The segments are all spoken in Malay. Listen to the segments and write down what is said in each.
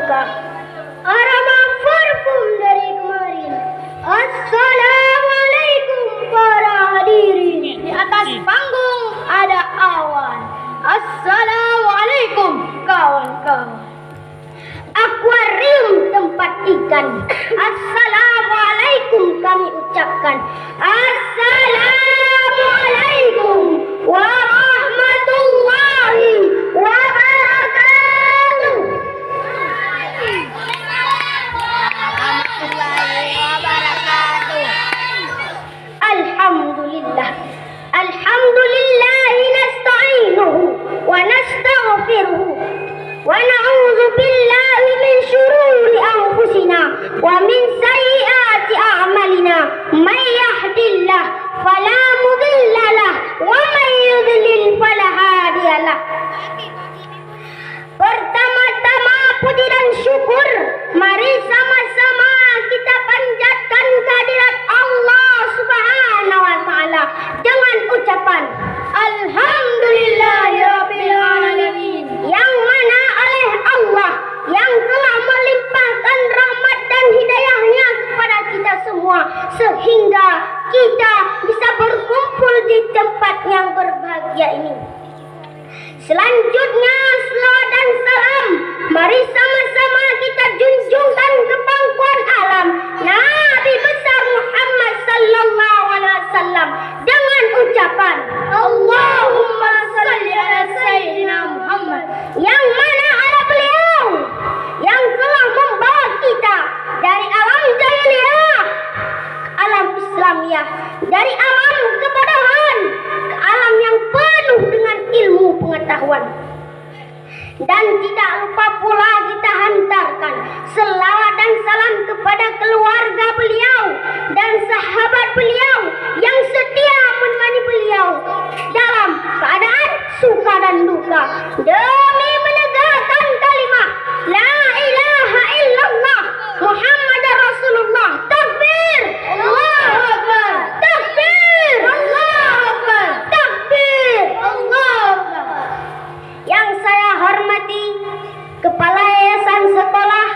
buka. Aroma parfum dari kemarin. Assalamualaikum para hadirin. Di atas panggung ada awan. Assalamualaikum kawan-kawan. Akuarium tempat ikan. Assalamualaikum kami ucapkan. Assalamualaikum warahmatullahi wabarakatuh. Alhamdulillah. Alhamdulillah nasta'inuhu wa nastaghfiruhu wa na'udzu billahi min syururi anfusina wa min sayyiati a'malina. May yahdihillahu fala mudilla lahu wa may yudlil fala hadiya lahu. Pertama-tama puji dan syukur mari sama-sama kita panjatkan kehadirat Allah Subhanahu wa taala dengan ucapan Alhamdulillahirabbil alamin, yang mana oleh Allah yang telah melimpahkan rahmat dan hidayahnya kepada kita semua sehingga kita bisa berkumpul di tempat yang berbahagia ini. Selanjutnya selawat dan salam mari sama-sama kita junjungkan ke pangkuan alam Nabi besar Muhammad sallallahu alaihi wasallam dengan ucapan Allahumma shalli ala sayyidina Muhammad, yang mana ala beliau yang telah membawa kita dari alam jahiliyah ke alam Islamiyah, dari alam kebodohan ke alam yang penuh dengan ilmu pengetahuan. Dan tidak lupa pula kita hantarkan selawat dan salam kepada keluarga beliau dan sahabat beliau yang setia menemani beliau dalam keadaan suka dan duka demi menegakkan kalimat la ilaha illallah Muhammadar Rasulullah. Takbir, Allahu Akbar. Takbir, Allahu Akbar. Takbir, Allahu Akbar. Yang saya hormati Kepala Yayasan Sekolah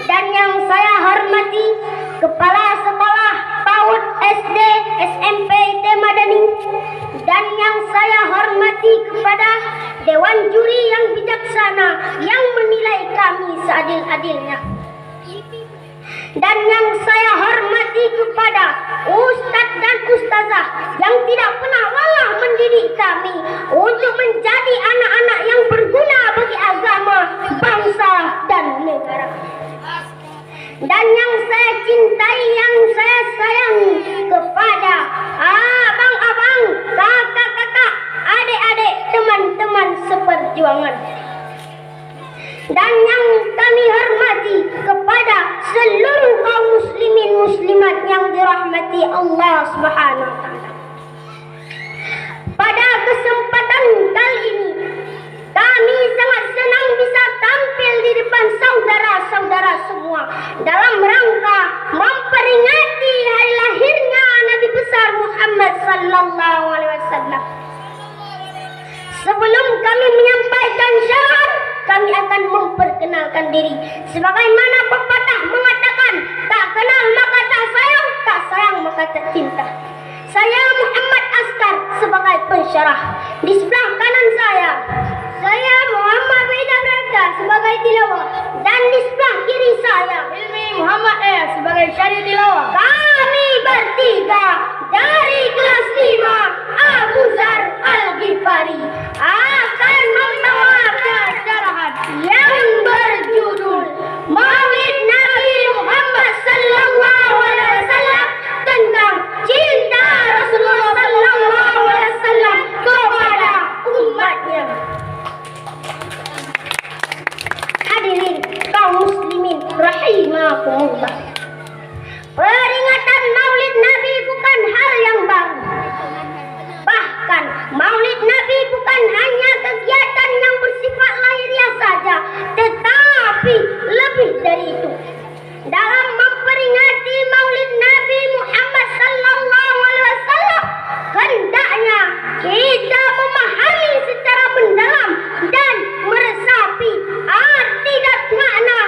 dan yang saya hormati Kepala Sekolah PAUD SD SMP IT Madani, dan yang saya hormati kepada Dewan Juri yang bijaksana yang menilai kami seadil-adilnya, dan yang saya hormati kepada Ustadz dan Ustazah yang tidak pernah lelah mendidik kami untuk menjadi anak-anak yang berguna bagi agama, bangsa, dan negara. Dan yang saya cintai, yang saya sayangi kepada abang-abang, kakak-kakak, adik-adik, teman-teman seperjuangan. Dan yang kami hormati kepada seluruh kaum muslimin muslimat yang dirahmati Allah Subhanahu wa taala. Pada kesempatan kali ini kami sangat senang bisa tampil di depan saudara-saudara semua dalam rangka memperingati hari lahirnya Nabi besar Muhammad sallallahu alaihi wasallam. Sebelum kami menyampaikan syarat, kami akan memperkenalkan diri. Sebagaimana pepatah mengatakan, tak kenal maka tak sayang, tak sayang maka tak cinta. Saya Muhammad Askar sebagai pensyarah. Di sebelah kanan saya Muhammad Beda Brata sebagai tilawah. Dan di sebelah kiri saya Ilmi Muhammad sebagai syari tilawah. Kami bertiga dari kelas 5 Abu Zar Al-Ghifari akan membawakan syarahan yang berjudul Maulid Nabi Muhammad sallallahu alaihi wasallam tentang cinta Rasulullah sallallahu alaihi wasallam kepada umatnya. Hadirin kaum muslimin rahimakumullah. Peringatan Maulid Nabi bukan hal yang baru. Bahkan Maulid Nabi bukan hanya kegiatan yang bersifat lahiriah saja, tetapi lebih dari itu. Dalam memperingati Maulid Nabi Muhammad sallallahu alaihi wasallam, hendaknya kita memahami secara mendalam dan meresapi arti dan makna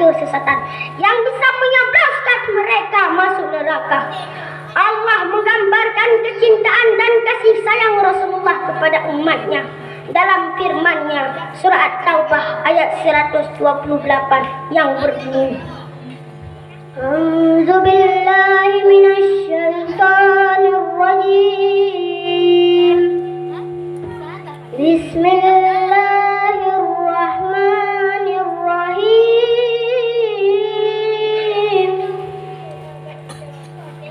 kesesatan yang bisa menyebraskan mereka masuk neraka. Allah menggambarkan kecintaan dan kasih sayang Rasulullah kepada umatnya dalam firman-Nya surah At-Taubah ayat 128 yang berbunyi, A'udzu billahi minasy syaithanir rajim. Bismillahirrahmanirrahim.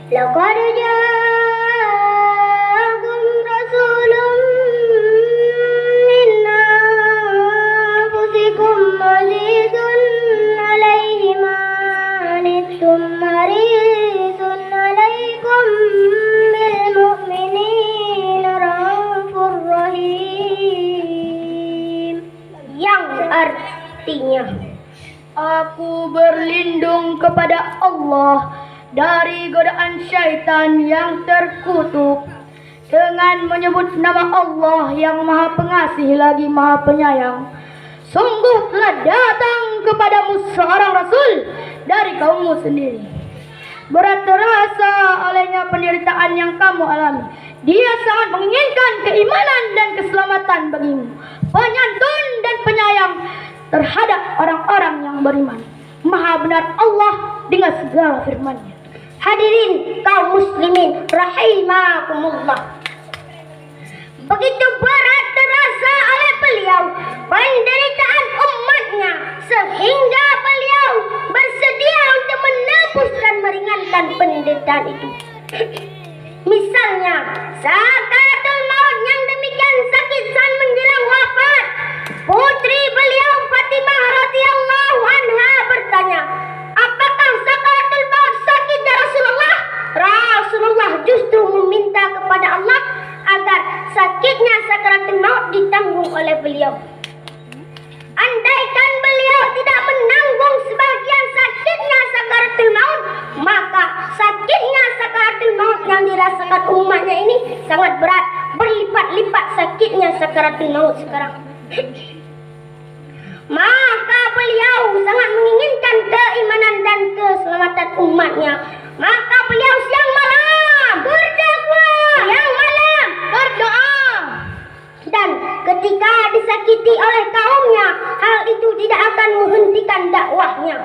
Laqad ja'akum rasulun min anfusikum azizun 'alaihi ma anittum harisun 'alaikum bil mu'minina raufur rahim. Yang artinya, aku berlindung kepada Allah dari godaan syaitan yang terkutuk dengan menyebut nama Allah yang Maha Pengasih lagi Maha Penyayang. Sungguh telah datang kepadamu seorang Rasul dari kaummu sendiri. Berat terasa olehnya penderitaan yang kamu alami. Dia sangat menginginkan keimanan dan keselamatan bagimu, penyantun dan penyayang terhadap orang-orang yang beriman. Maha benar Allah dengan segala firman-Nya. Hadirin kaum muslimin rahimakumullah, begitu berat terasa oleh beliau penderitaan umatnya sehingga beliau bersedia untuk menebus dan meringankan penderitaan itu. Misalnya sakaratul maut yang demikian sakit saat menjelang wafat, putri beliau Fatimah radhiyallahu anha bertanya, apakah sakaratul maut sakit ya Rasulullah? Rasulullah justru meminta kepada Allah agar sakitnya sakaratul maut ditanggung oleh beliau. Andaikan beliau tidak menanggung sebagian sakitnya sakaratul maut, maka sakitnya sakaratul maut yang dirasakan umatnya ini sangat berat, berlipat-lipat sakitnya sakaratul maut sekarang. Maka beliau sangat menginginkan keimanan dan keselamatan umatnya. Maka beliau siang malam berdakwah, siang malam berdoa. Dan ketika disakiti oleh kaumnya, hal itu tidak akan menghentikan dakwahnya.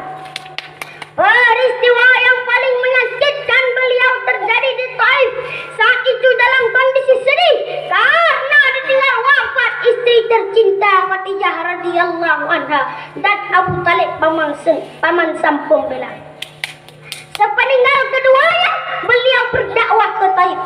Peristiwa yang paling menyakitkan beliau terjadi di Taif. Saat itu dalam kondisi sedih karena ditinggal wafat istri tercinta Khadijah radhiyallahu anha dan Abu Talib paman sampung beliau. Sepeninggal keduanya, beliau berdakwah ke Taif.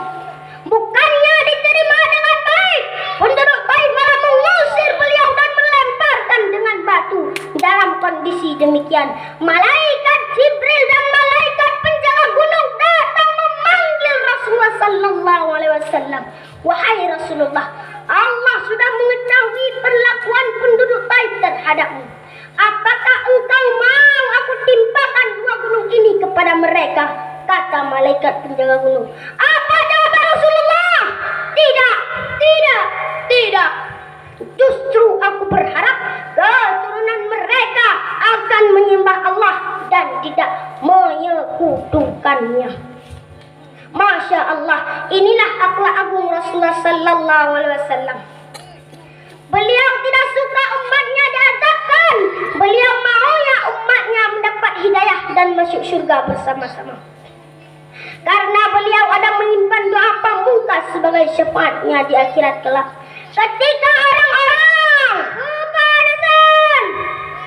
Bukannya diterima dengan baik, penduduk Taif malah mengusir beliau dan melemparkan dengan batu. Dalam kondisi demikian, malaikat Jibril dan malaikat penjaga gunung datang memanggil Rasulullah sallallahu alaihi wasallam. Wahai Rasulullah, Allah sudah mengetahui perlakuan penduduk Taif terhadapmu. Apakah engkau mau aku timpakan dua gunung ini kepada mereka? Kata malaikat penjaga gunung. Apa jawaban Rasulullah? Tidak, tidak, tidak. Justru aku berharap keturunan mereka akan menyembah Allah dan tidak menyekutukannya. Masya Allah, inilah akhlak agung Rasulullah sallallahu alaihi wasallam. Beliau tidak suka umatnya diazabkan. Beliau maunya umatnya mendapat hidayah dan masuk surga bersama-sama. Karena beliau ada menyimpan doa pamungkas sebagai syafaatnya di akhirat kelak. Ketika orang-orang kepanasan,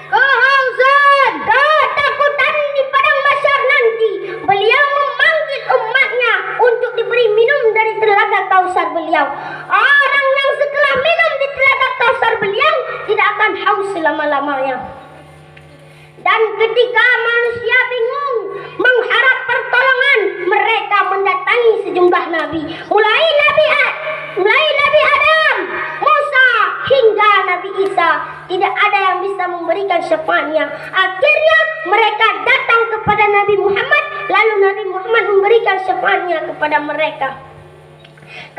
kehausan, ketakutan di padang mahsyar nanti, beliau memanggil umatnya untuk diberi minum dari telaga Kausar beliau. Orang yang setelah minum di telaga Kausar beliau tidak akan haus selama-lamanya. Dan ketika manusia bingung mengharap pertolongan, mereka mendatangi sejumlah nabi, mulai Nabi Adam, Musa hingga Nabi Isa. Tidak ada yang bisa memberikan syafaatnya. Akhirnya mereka datang kepada Nabi Muhammad, lalu Nabi Muhammad memberikan syafaatnya kepada mereka.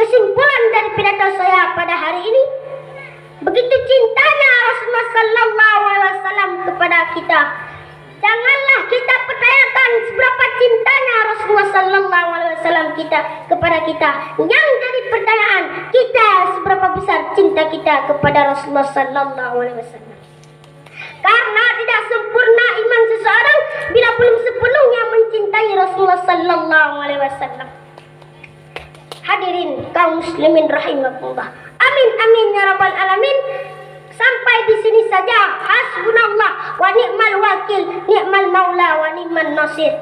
Kesimpulan dari pidato saya pada hari ini, begitu cintanya Rasulullah sallallahu alaihi wasallam kepada kita. Jangan Islam kita kepada kita. Yang jadi pertanyaan, kita seberapa besar cinta kita kepada Rasulullah sallallahu alaihi wasallam. Karena tidak sempurna iman seseorang bila belum sepenuhnya mencintai Rasulullah sallallahu alaihi wasallam. Hadirin kaum muslimin rahimakumullah. Amin amin ya rabbal alamin. Sampai di sini saja. Hasbunallah wa ni'mal wakil, ni'mal maula wa ni'man nasir.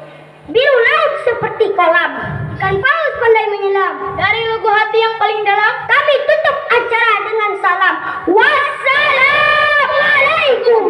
Biru laut seperti kolam, ikan paus pandai menyelam. Dari lubuk hati yang paling dalam, kami tutup acara dengan salam. Wassalamualaikum